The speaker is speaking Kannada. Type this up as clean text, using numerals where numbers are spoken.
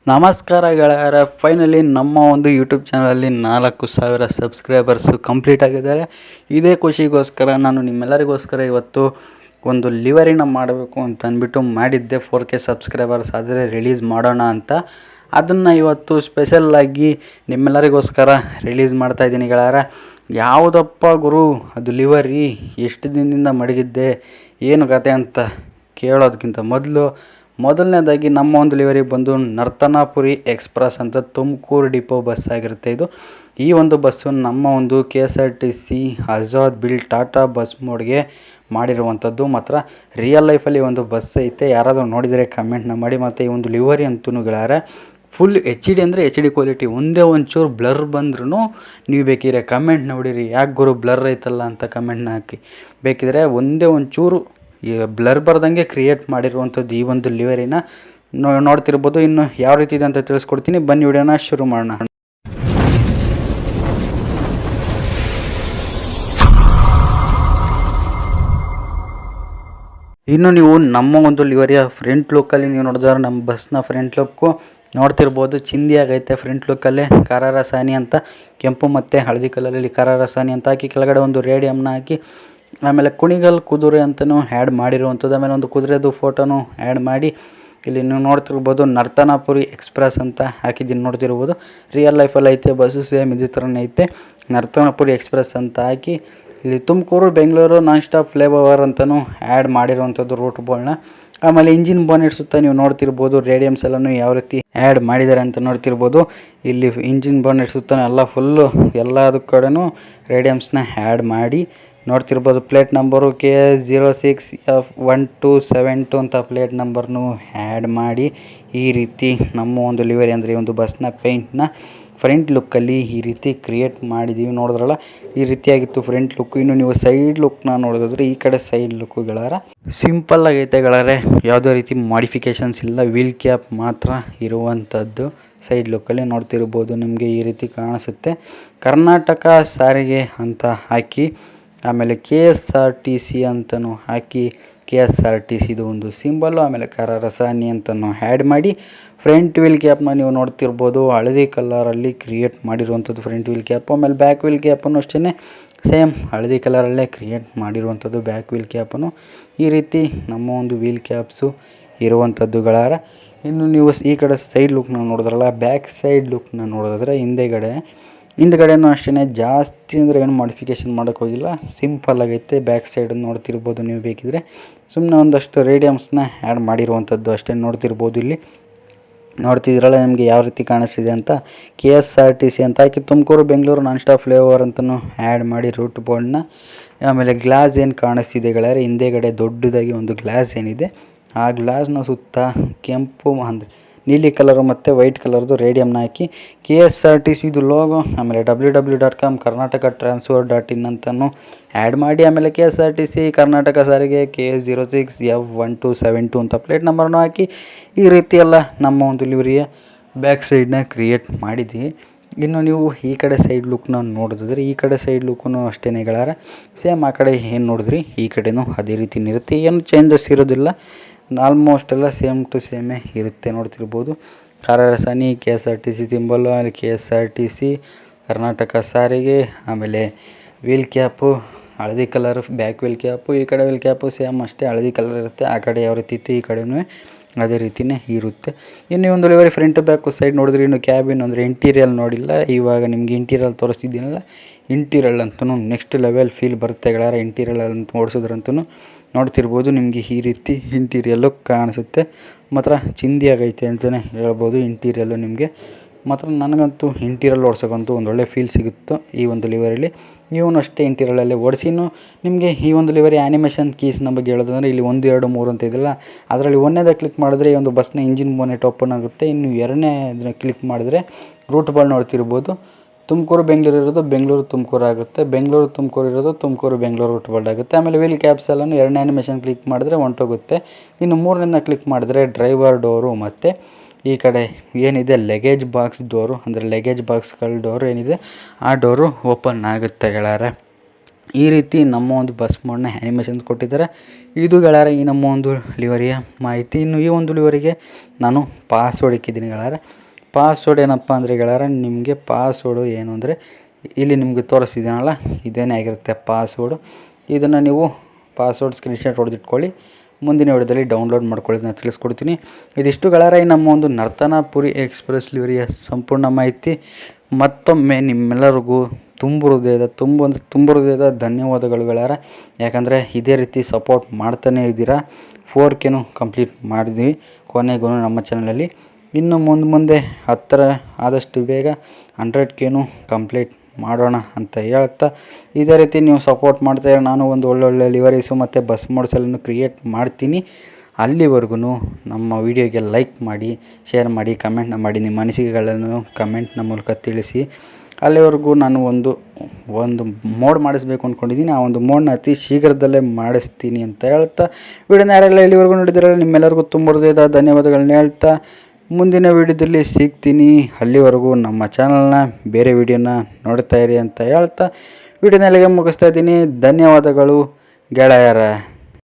ನಮಸ್ಕಾರ ಗೆಳೆಯರ, ಫೈನಲಿ ನಮ್ಮ ಒಂದು ಯೂಟ್ಯೂಬ್ ಚಾನಲಲ್ಲಿ 4,000 ಸಬ್ಸ್ಕ್ರೈಬರ್ಸು ಕಂಪ್ಲೀಟ್ ಆಗಿದ್ದಾರೆ. ಇದೇ ಖುಷಿಗೋಸ್ಕರ ನಾನು ನಿಮ್ಮೆಲ್ಲರಿಗೋಸ್ಕರ ಇವತ್ತು ಒಂದು ಲಿವರಿನ ಮಾಡಬೇಕು ಅಂತ ಅಂದ್ಬಿಟ್ಟು ಮಾಡಿದ್ದೆ. 4K ಸಬ್ಸ್ಕ್ರೈಬರ್ಸ್ ಆದರೆ ರಿಲೀಸ್ ಮಾಡೋಣ ಅಂತ. ಅದನ್ನು ಇವತ್ತು ಸ್ಪೆಷಲ್ಲಾಗಿ ನಿಮ್ಮೆಲ್ಲರಿಗೋಸ್ಕರ ರಿಲೀಸ್ ಮಾಡ್ತಾಯಿದ್ದೀನಿ ಗೆಳೆಯರ. ಯಾವುದಪ್ಪ ಗುರು ಅದು ಲಿವರಿ, ಎಷ್ಟು ದಿನದಿಂದ ಮಡಗಿದ್ದೆ, ಏನು ಕತೆ ಅಂತ ಕೇಳೋದಕ್ಕಿಂತ ಮೊದಲನೇದಾಗಿ ನಮ್ಮ ಒಂದು ಲಿವರಿ ಬಂದು ನರ್ತನಪುರಿ ಎಕ್ಸ್ಪ್ರೆಸ್ ಅಂತ ತುಮಕೂರು ಡಿಪೋ ಬಸ್ ಆಗಿರುತ್ತೆ. ಈ ಒಂದು ಬಸ್ಸು ನಮ್ಮ ಒಂದು KSRTC Azad bill Tata bus ಮೋಡ್ಗೆ ಮಾಡಿರುವಂಥದ್ದು. ಮಾತ್ರ ರಿಯಲ್ ಲೈಫಲ್ಲಿ ಒಂದು ಬಸ್ ಐತೆ, ಯಾರಾದರೂ ನೋಡಿದರೆ ಕಮೆಂಟ್ನ ಮಾಡಿ. ಮತ್ತು ಈ ಒಂದು ಲಿವರಿ ಅಂತೂ ಗೆಳೆಯರೆ ಫುಲ್ HD ಅಂದರೆ HD ಕ್ವಾಲಿಟಿ. ಒಂದೇ ಒಂಚೂರು ಬ್ಲರ್ ಬಂದ್ರೂ ನೀವು ಬೇಕಿದ್ರೆ ಕಮೆಂಟ್ ನೋಡಿರಿ, ಯಾಕೆ ಗುರು ಬ್ಲರ್ ಐತಲ್ಲ ಅಂತ ಕಮೆಂಟ್ನ ಹಾಕಿ. ಬೇಕಿದ್ರೆ ಒಂದೇ ಒಂಚೂರು ಬ್ಲರ್ ಬರ್ದಂಗೆ ಕ್ರಿಯೇಟ್ ಮಾಡಿರುವಂಥದ್ದು ಈ ಒಂದು ಲಿವರಿನ ನೋಡ್ತಿರ್ಬೋದು. ಇನ್ನು ಯಾವ ರೀತಿ ಇದೆ ಅಂತ ತಿಳಿಸ್ಕೊಡ್ತೀನಿ, ಬನ್ನಿ ವಿಡಿಯೋನ ಶುರು ಮಾಡೋಣ. ಇನ್ನು ನೀವು ನಮ್ಮ ಒಂದು ಲಿವರಿಯ ಫ್ರಂಟ್ ಲುಕ್ಕಲ್ಲಿ ನೀವು ನೋಡಿದ್ರೆ ನಮ್ಮ ಬಸ್ನ ಫ್ರಂಟ್ ಲುಕ್ಕು ನೋಡ್ತಿರ್ಬೋದು, ಚಿಂದಿಯಾಗೈತೆ. ಫ್ರಂಟ್ ಲುಕ್ಕಲ್ಲೇ ಕರಾರಸಾನಿ ಅಂತ ಕೆಂಪು ಮತ್ತು ಹಳದಿ ಕಲರಲ್ಲಿ ಕರಾರಸಾನಿ ಅಂತ ಹಾಕಿ, ಕೆಳಗಡೆ ಒಂದು ರೇಡಿಯಮ್ನ ಹಾಕಿ, ಆಮೇಲೆ ಕುಣಿಗಲ್ ಕುದುರೆ ಅಂತಲೂ ಆ್ಯಡ್ ಮಾಡಿರುವಂಥದ್ದು. ಆಮೇಲೆ ಒಂದು ಕುದುರೆದು ಫೋಟೋನು ಆ್ಯಡ್ ಮಾಡಿ ಇಲ್ಲಿ ನೀವು ನೋಡ್ತಿರ್ಬೋದು ನರ್ತನಪುರಿ ಎಕ್ಸ್ಪ್ರೆಸ್ ಅಂತ ಹಾಕಿದ್ದೀನಿ ನೋಡ್ತಿರ್ಬೋದು. ರಿಯಲ್ ಲೈಫಲ್ಲಿ ಐತೆ ಬಸ್ಸು, ಸೇಮ್ ಇದೇ ಥರನೇ ಐತೆ. ನರ್ತನಪುರಿ ಎಕ್ಸ್ಪ್ರೆಸ್ ಅಂತ ಹಾಕಿ ಇಲ್ಲಿ Tumakuru Bengaluru non stop flavour ಅಂತಲೂ ಆ್ಯಡ್ ಮಾಡಿರುವಂಥದ್ದು ರೂಟ್ ಬೋರ್ಡ್ನ. ಆಮೇಲೆ ಇಂಜಿನ್ ಬೋನೆಟ್ ಸುತ್ತ ನೀವು ನೋಡ್ತಿರ್ಬೋದು ರೇಡಿಯಮ್ಸ್ ಎಲ್ಲನೂ ಯಾವ ರೀತಿ ಆ್ಯಡ್ ಮಾಡಿದ್ದಾರೆ ಅಂತ ನೋಡ್ತಿರ್ಬೋದು. ಇಲ್ಲಿ ಇಂಜಿನ್ ಬೋನೆಟ್ ಸುತ್ತ ಎಲ್ಲ ಫುಲ್ಲು ಎಲ್ಲದ ಕಡೆನೂ ರೇಡಿಯಮ್ಸ್ನ ಆ್ಯಡ್ ಮಾಡಿ ನೋಡ್ತಿರ್ಬೋದು. ಪ್ಲೇಟ್ ನಂಬರು KS06F1272 ಅಂತ ಪ್ಲೇಟ್ ನಂಬರ್ನು ಆ್ಯಡ್ ಮಾಡಿ ಈ ರೀತಿ ನಮ್ಮ ಒಂದು ಲಿವರಿ ಅಂದರೆ ಈ ಒಂದು ಬಸ್ನ ಪೇಂಟ್ನ ಫ್ರಂಟ್ ಲುಕ್ಕಲ್ಲಿ ಈ ರೀತಿ ಕ್ರಿಯೇಟ್ ಮಾಡಿದ್ದೀವಿ. ನೋಡಿದ್ರಲ್ಲ, ಈ ರೀತಿಯಾಗಿತ್ತು ಫ್ರಂಟ್ ಲುಕ್ಕು. ಇನ್ನು ನೀವು ಸೈಡ್ ಲುಕ್ನ ನೋಡಿದ್ರೆ ಈ ಕಡೆ ಸೈಡ್ ಲುಕ್ಕುಗಳಾರ ಸಿಂಪಲ್ ಆಗೈತೆ ಗಳರೆ, ಯಾವುದೇ ರೀತಿ ಮಾಡಿಫಿಕೇಷನ್ಸ್ ಇಲ್ಲ, ವೀಲ್ ಕ್ಯಾಪ್ ಮಾತ್ರ ಇರುವಂಥದ್ದು. ಸೈಡ್ ಲುಕ್ಕಲ್ಲಿ ನೋಡ್ತಿರ್ಬೋದು, ನಿಮಗೆ ಈ ರೀತಿ ಕಾಣಿಸುತ್ತೆ. ಕರ್ನಾಟಕ ಸಾರಿಗೆ ಅಂತ ಹಾಕಿ, ಆಮೇಲೆ KSRTC ಅಂತಲೂ ಹಾಕಿ, KSRTCದು ಒಂದು ಸಿಂಬಲ್ಲು, ಆಮೇಲೆ ಕರಾರಸಾನಿ ಅಂತಲೂ ಆ್ಯಡ್ ಮಾಡಿ ಫ್ರಂಟ್ ವೀಲ್ ಕ್ಯಾಪ್ನ ನೀವು ನೋಡ್ತಿರ್ಬೋದು ಹಳದಿ ಕಲರಲ್ಲಿ ಕ್ರಿಯೇಟ್ ಮಾಡಿರುವಂಥದ್ದು ಫ್ರಂಟ್ ವೀಲ್ ಕ್ಯಾಪು. ಆಮೇಲೆ ಬ್ಯಾಕ್ ವೀಲ್ ಕ್ಯಾಪನ್ನು ಅಷ್ಟೇ ಸೇಮ್ ಹಳದಿ ಕಲರಲ್ಲೇ ಕ್ರಿಯೇಟ್ ಮಾಡಿರುವಂಥದ್ದು ಬ್ಯಾಕ್ ವೀಲ್ ಕ್ಯಾಪನ್ನು. ಈ ರೀತಿ ನಮ್ಮ ಒಂದು ವೀಲ್ ಕ್ಯಾಪ್ಸು ಇರುವಂಥದ್ದುಗಳಾರ. ಇನ್ನು ನೀವು ಈ ಕಡೆ ಸೈಡ್ ಲುಕ್ನ ನೋಡಿದ್ರಲ್ಲ, ಬ್ಯಾಕ್ ಸೈಡ್ ಲುಕ್ನ ನೋಡಿದ್ರೆ ಹಿಂದ್ಗಡೆನೂ ಅಷ್ಟೇ ಜಾಸ್ತಿ ಅಂದರೆ ಏನು ಮಾಡಿಫಿಕೇಷನ್ ಮಾಡೋಕ್ಕೆ ಹೋಗಿಲ್ಲ, ಸಿಂಪಲ್ ಆಗೈತೆ. ಬ್ಯಾಕ್ ಸೈಡ್ ನೋಡ್ತಿರ್ಬೋದು ನೀವು ಬೇಕಿದ್ರೆ, ಸುಮ್ಮನೆ ಒಂದಷ್ಟು ರೇಡಿಯಮ್ಸ್ನ ಆ್ಯಡ್ ಮಾಡಿರುವಂಥದ್ದು ಅಷ್ಟೇ. ನೋಡ್ತಿರ್ಬೋದು ಇಲ್ಲಿ ನೋಡ್ತಿದ್ರಲ್ಲ ನಿಮಗೆ ಯಾವ ರೀತಿ ಕಾಣಿಸ್ತಿದೆ ಅಂತ. KSRTC ಅಂತ ಹಾಕಿ Tumakuru Bengaluru non stop flavour ಅಂತಲೂ ಆ್ಯಡ್ ಮಾಡಿ ರೂಟ್ ಬೋರ್ಡ್ನ. ಆಮೇಲೆ ಗ್ಲಾಸ್ ಏನು ಕಾಣಿಸ್ತಿದೆ ಗೆಳೆಯರೆ, ಹಿಂದೆಗಡೆ ದೊಡ್ಡದಾಗಿ ಒಂದು ಗ್ಲಾಸ್ ಏನಿದೆ, ಆ ಗ್ಲಾಸ್ನ ಸುತ್ತ ಕೆಂಪು ಅಂದರೆ ನೀಲಿ ಕಲರು ಮತ್ತು ವೈಟ್ ಕಲರ್ದು ರೇಡಿಯಮ್ನ ಹಾಕಿ KSRTCದು ಲೋಗೋ, ಆಮೇಲೆ www.com ಕರ್ನಾಟಕ ಟ್ರಾನ್ಸ್ಪೋರ್ಟ್.in ಅಂತಲೂ ಆ್ಯಡ್ ಮಾಡಿ, ಆಮೇಲೆ KSRTC ಕರ್ನಾಟಕ ಸಾರಿಗೆ KS06F1272 ಅಂತ ಪ್ಲೇಟ್ ನಂಬರ್ನು ಹಾಕಿ ಈ ರೀತಿ ಎಲ್ಲ ನಮ್ಮ ಒಂದು ಲಿವರಿಯ ಬ್ಯಾಕ್ ಸೈಡ್ನ ಕ್ರಿಯೇಟ್ ಮಾಡಿದ್ದೀವಿ. ಇನ್ನು ನೀವು ಈ ಕಡೆ ಸೈಡ್ ಲುಕ್ನ ನೋಡಿದ್ರೆ ಈ ಕಡೆ ಸೈಡ್ ಲುಕ್ಕೂ ಅಷ್ಟೇ ಗೆಳೆಯರ, ಸೇಮ್ ಆ ಕಡೆ ಏನು ನೋಡಿದ್ರಿ ಈ ಕಡೆನೂ ಅದೇ ರೀತಿನೇ ಇರುತ್ತೆ, ಏನು ಚೇಂಜಸ್ ಇರೋದಿಲ್ಲ. ಆಲ್ಮೋಸ್ಟ್ ಎಲ್ಲ ಸೇಮ್ ಟು ಸೇಮೇ ಇರುತ್ತೆ. ನೋಡ್ತಿರ್ಬೋದು ಕರಾರಸಾನಿ KSRTC ಸಿಂಬಲ್ಲು, ಆಮೇಲೆ KSRTC ಕರ್ನಾಟಕ ಸಾರಿಗೆ, ಆಮೇಲೆ ವೀಲ್ ಕ್ಯಾಪು ಹಳದಿ ಕಲರ್ ಬ್ಯಾಕ್ ವೀಲ್ ಕ್ಯಾಪು, ಈ ಕಡೆ ವೀಲ್ ಕ್ಯಾಪು ಸೇಮ್ ಅಷ್ಟೇ ಹಳದಿ ಕಲರ್ ಇರುತ್ತೆ. ಆ ಕಡೆ ಯಾವ ರೀತಿ ಇತ್ತು ಈ ಕಡೆನೂ ಅದೇ ರೀತಿಯೇ ಇರುತ್ತೆ. ಇನ್ನು ಒಂದು ಲಿವರಿ ಫ್ರಂಟ್ ಬ್ಯಾಕು ಸೈಡ್ ನೋಡಿದ್ರೆ, ಇನ್ನು ಕ್ಯಾಬಿನ್ ಅಂದರೆ ಇಂಟೀರಿಯಲ್ ನೋಡಿಲ್ಲ. ಇವಾಗ ನಿಮಗೆ ಇಂಟೀರಿಯಲ್ ತೋರಿಸ್ತಿದ್ದೀನಲ್ಲ, ಇಂಟೀರಿಯಲ್ ಅಂತೂ ನೆಕ್ಸ್ಟ್ ಲೆವೆಲ್ ಫೀಲ್ ಬರುತ್ತೆ ಗೆಳೆಯರ. ಇಂಟೀರಿಯಲ್ ಅಂತ ಓಡಿಸೋದ್ರಂತೂ ನೋಡ್ತಿರ್ಬೋದು ನಿಮಗೆ ಈ ರೀತಿ ಇಂಟೀರಿಯಲ್ಲು ಕಾಣಿಸುತ್ತೆ. ಮಾತ್ರ ಚಿಂದಿಯಾಗೈತೆ ಅಂತಲೇ ಹೇಳ್ಬೋದು ಇಂಟೀರಿಯಲ್ಲು ನಿಮಗೆ. ಮಾತ್ರ ನನಗಂತೂ ಇಂಟೀರಿಯಲ್ ಓಡಿಸೋಕ್ಕಂತೂ ಒಂದೊಳ್ಳೆ ಫೀಲ್ ಸಿಗುತ್ತೋ ಈ ಒಂದು ಲಿವರಿಲಿ. ನೀವು ಅಷ್ಟೇ ಇಂಟೀರಿಯಲಲ್ಲೇ ಓಡಿಸಿನೂ ನಿಮಗೆ ಈ ಒಂದು ಲಿವರಿ ಆ್ಯನಿಮೇಷನ್ ಕೀಸ್ನ ಬಗ್ಗೆ ಹೇಳೋದಂದರೆ ಇಲ್ಲಿ 1 2 3 ಅಂತ ಇದೆಯಲ್ಲ, ಅದರಲ್ಲಿ ಒಂದನೇದ ಕ್ಲಿಕ್ ಮಾಡಿದ್ರೆ ಈ ಒಂದು ಬಸ್ನ ಇಂಜಿನ್ ಬೋನೆಟ್ ಓಪನ್ ಆಗುತ್ತೆ. ಇನ್ನು ಎರಡನೇ ಕ್ಲಿಕ್ ಮಾಡಿದ್ರೆ ರೂಟ್ ಬೋರ್ಡ್ ನೋಡ್ತಿರ್ಬೋದು. ತುಮಕೂರು ಬೆಂಗಳೂರು ಇರೋದು ಬೆಂಗಳೂರು ತುಮಕೂರು ಆಗುತ್ತೆ, ಬೆಂಗಳೂರು ತುಮಕೂರು ಇರೋದು ತುಮಕೂರು ಬೆಂಗಳೂರು ರೂಟ್ ಬೋರ್ಡ್ ಆಗುತ್ತೆ. ಆಮೇಲೆ ವೀಲ್ ಕ್ಯಾಪ್ಸ್ ಎಲ್ಲನೂ ಎರಡನೇ ಆ್ಯನಿಮೇಷನ್ ಕ್ಲಿಕ್ ಮಾಡಿದ್ರೆ ಹೊಂಟೋಗುತ್ತೆ. ಇನ್ನು ಮೂರನೇದನ್ನ ಕ್ಲಿಕ್ ಮಾಡಿದ್ರೆ ಡ್ರೈವರ್ ಡೋರು ಮತ್ತು ಈ ಕಡೆ ಏನಿದೆ ಲಗೇಜ್ ಬಾಕ್ಸ್ ಡೋರು, ಅಂದರೆ ಲಗೇಜ್ ಬಾಕ್ಸ್ಗಳ ಡೋರು ಏನಿದೆ ಆ ಡೋರು ಓಪನ್ ಆಗುತ್ತೆ ಗೆಳೆಯರೆ. ಈ ರೀತಿ ನಮ್ಮ ಒಂದು ಬಸ್ ಮೋಡ್ನ ಆ್ಯನಿಮೇಷನ್ಸ್ ಕೊಟ್ಟಿದ್ದಾರೆ. ಇದು ಗೆಳೆಯರೆ ಈ ನಮ್ಮ ಒಂದು ಲಿವರಿಯ ಮಾಹಿತಿ. ಇನ್ನು ಈ ಒಂದು ಲಿವರಿಗೆ ನಾನು ಪಾಸ್ವರ್ಡ್ ಇಕ್ಕಿದ್ದೀನಿ ಗೆಳೆಯರೆ. ಪಾಸ್ವರ್ಡ್ ಏನಪ್ಪ ಅಂದರೆ ಗೆಳೆಯರೆ, ನಿಮಗೆ ಪಾಸ್ವರ್ಡು ಏನು ಅಂದರೆ ಇಲ್ಲಿ ನಿಮಗೆ ತೋರಿಸ್ತಿದ್ದೀನಲ್ಲ ಇದೇನೇ ಆಗಿರುತ್ತೆ ಪಾಸ್ವರ್ಡು. ಇದನ್ನು ನೀವು ಪಾಸ್ವರ್ಡ್ ಸ್ಕ್ರೀನ್ಶಾಟ್ ಹೊಡೆದಿಟ್ಕೊಳ್ಳಿ. ಮುಂದಿನ ವಿಡಿಯೋದಲ್ಲಿ ಡೌನ್ಲೋಡ್ ಮಾಡ್ಕೊಳ್ಳಿ ನಾನು ತಿಳಿಸ್ಕೊಡ್ತೀನಿ. ಇದಿಷ್ಟು ಗೆಳೆಯರೆ ನಮ್ಮ ಒಂದು ನರ್ತನಪುರಿ ಎಕ್ಸ್‌ಪ್ರೆಸ್ ಲಿವರಿಯ ಸಂಪೂರ್ಣ ಮಾಹಿತಿ. ಮತ್ತೊಮ್ಮೆ ನಿಮ್ಮೆಲ್ಲರಿಗೂ ತುಂಬ ಹೃದಯದ ಧನ್ಯವಾದಗಳು ಗೆಳೆಯರೆ. ಯಾಕಂದರೆ ಇದೇ ರೀತಿ ಸಪೋರ್ಟ್ ಮಾಡ್ತಾನೇ ಇದ್ದೀರಾ. 4Kನೂ ಕಂಪ್ಲೀಟ್ ಮಾಡಿದ್ವಿ ಕೊನೆಗೂ ನಮ್ಮ ಚಾನಲಲ್ಲಿ. ಇನ್ನು ಮುಂದೆ ಹತ್ತಿರ ಆದಷ್ಟು ಬೇಗ 100Kನೂ ಕಂಪ್ಲೀಟ್ ಮಾಡೋಣ ಅಂತ ಹೇಳ್ತಾ, ಇದೇ ರೀತಿ ನೀವು ಸಪೋರ್ಟ್ ಮಾಡ್ತಾಯಿದ್ರೆ ನಾನು ಒಂದು ಒಳ್ಳೊಳ್ಳೆ ಲಿವರೀಸು ಮತ್ತು ಬಸ್ ಮೋಡ್ಸ್ ಎಲ್ಲನೂ ಕ್ರಿಯೇಟ್ ಮಾಡ್ತೀನಿ. ಅಲ್ಲಿವರೆಗೂ ನಮ್ಮ ವಿಡಿಯೋಗೆ ಲೈಕ್ ಮಾಡಿ, ಶೇರ್ ಮಾಡಿ, ಕಮೆಂಟ್ನ ಮಾಡಿ, ನಿಮ್ಮ ಅನಿಸಿಕೆಗಳನ್ನು ಕಮೆಂಟ್ನ ಮೂಲಕ ತಿಳಿಸಿ. ಅಲ್ಲಿವರೆಗೂ ನಾನು ಒಂದು ಮೋಡ್ ಮಾಡಿಸ್ಬೇಕು ಅಂದ್ಕೊಂಡಿದ್ದೀನಿ. ಆ ಒಂದು ಮೋಡ್ನ ಅತಿ ಶೀಘ್ರದಲ್ಲೇ ಮಾಡಿಸ್ತೀನಿ ಅಂತ ಹೇಳ್ತಾ, ವಿಡಿಯೋನ ಯಾರೆಲ್ಲ ಇಲ್ಲಿವರೆಗೂ ನೋಡಿದಿರಲ್ಲ ನಿಮ್ಮೆಲ್ಲರಿಗೂ ತುಂಬ ಹೃದಯದ ಧನ್ಯವಾದಗಳನ್ನ ಹೇಳ್ತಾ, ಮುಂದಿನ ವಿಡಿಯೋದಲ್ಲಿ ಸಿಗ್ತೀನಿ. ಅಲ್ಲಿವರೆಗೂ ನಮ್ಮ ಚಾನಲ್ನ ಬೇರೆ ವಿಡಿಯೋನ ನೋಡ್ತಾಯಿರಿ ಅಂತ ಹೇಳ್ತಾ ವಿಡಿಯೋನ ಇಲ್ಲಿಗೆ ಮುಗಿಸ್ತಾ ಇದ್ದೀನಿ. ಧನ್ಯವಾದಗಳು ಗೆಳೆಯರ.